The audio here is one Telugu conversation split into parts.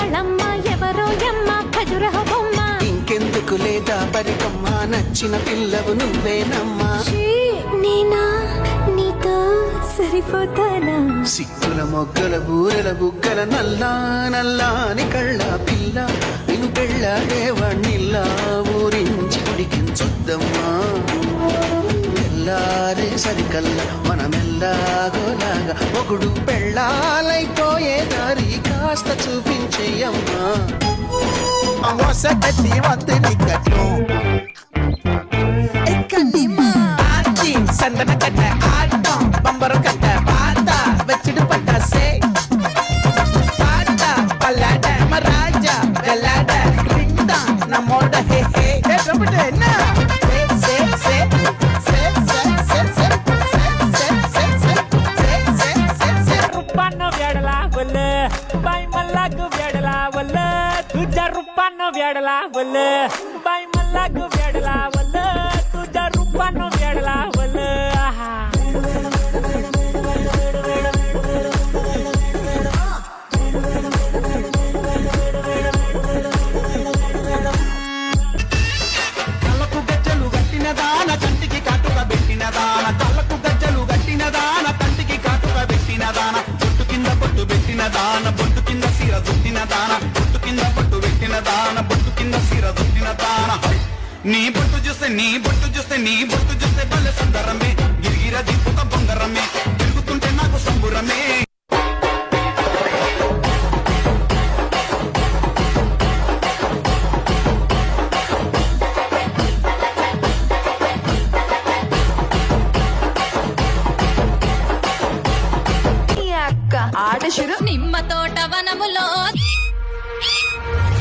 వాళ్ళమ్మ ఎవరో యమ్మ ఖజురహ బొమ్మ. ఇంకెందుకు లేదా బరికమ్మ, నచ్చిన పిల్లవు నువ్వేనమ్మా. నేనా నీతో సరిపోతానా? సిక్కుల మొగ్గల బూరెల బుగ్గల నల్లా నల్లాని కళ్ళ పిల్ల, నిన్ను పెళ్ళాడేవాణ్ణిల్లా ఊరించి ఉడికించొద్దమ్మా. ఎల్లారే సరికల్లా మనమెల్లాగోలాగా ఒకడు పెళ్ళాలైపోయే దారి కాస్త చూపించేయమ్మా. వసతి వంతెనికట్లు సందన కట్ట ఆటం బంబరు కట్ట పాత వెచ్చడి పట్టాసే పాట పల్లాడ మరాజా గల్లాడ రింద నమోడ హే హే రబడే నా సే సే సే సే సే సే रुपन्न वेडला बोल बाई मल्लाग वेडला बोल तुझ्या रूपान्न वेडला बोल बाई मल्लाग वेडला बोल तुझ्या रूपान्न वेडला बोल కళ్ళకు గజ్జలు గట్టిన దాన కంటికి కాటుక పెట్టిన దాన కళ్ళకు గజ్జలు గట్టిన దాన కంటికి కాటుక పెట్టిన దాన బొట్టు కింద బొట్టు పెట్టిన దాన బొట్టు కింద సీర దుట్టిన దాన బొట్టు కింద బొట్టు పెట్టిన దాన బొట్టు కింద సీర దుట్టిన దాన నీ బొట్టు చూస్తే నీ బొట్టు చూస్తే నీ బొట్టు చూస్తే బల్ల సుందరమే గిరిగిర దిప్పుక బొంగరమే తిరుగుతుంటే నాకు సంబురమే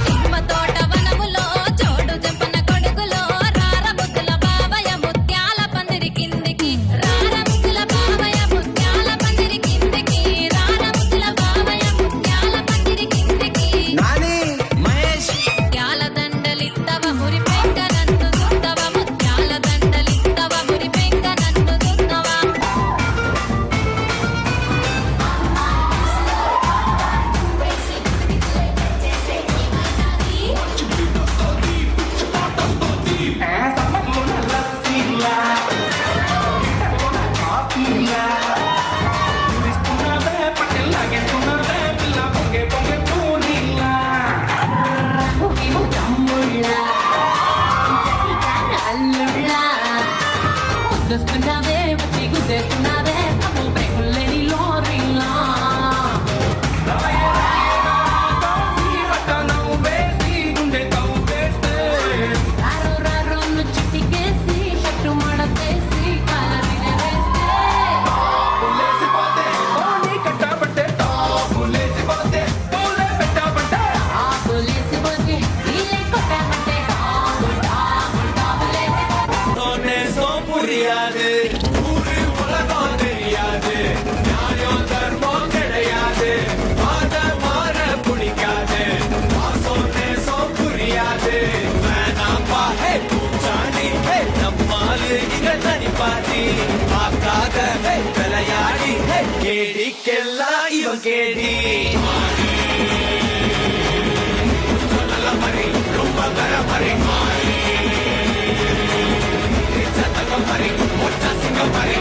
నిమ్మ తోట వనములో చోడు జంపన కొడుకులో రార ముద్దుల బావయ ముత్యాల పందిరి కిందికి రార ముద్దుల బావయ ముత్యాల పందిరి కిందికి రార ముద్దుల బావయ ముత్యాల పందిరి కిందికి నాని మహేష్ ముత్యాల దండలిత్తవ మురి పెంక నన్ను సుత్తవ ముత్యాల దండలిత్తవ మురి పెంక నన్ను సుత్తవ గుద్దేస్తున్నావే వచ్చి గుద్దేస్తున్నావే తప్పు బ్రేకులేని లోరీలా రారు రారు చిట్టికేసి షట్టు మడతేసి కాలరిన వేస్తే ఆకులేసి పోతే ఇల్లే కొట్టామంటే புரியாது ஊரு உலகம் தெரியாது நியாயம் தர்மம் கிடையாது பாத மாற பிடிக்காது பாசம் நேசம் புரியாது வேணாம்பா ஹே பூச்சாண்டி ஹே நம்மாலு இங்க தனி பாட்டி பார்க்காத ஹே விளையாடி ஹே கேடிக்கெல்லாம் இவன் கேடி நல்ல மறி ரொம்ப கர மறி மாறி Mari, mucha singa mari.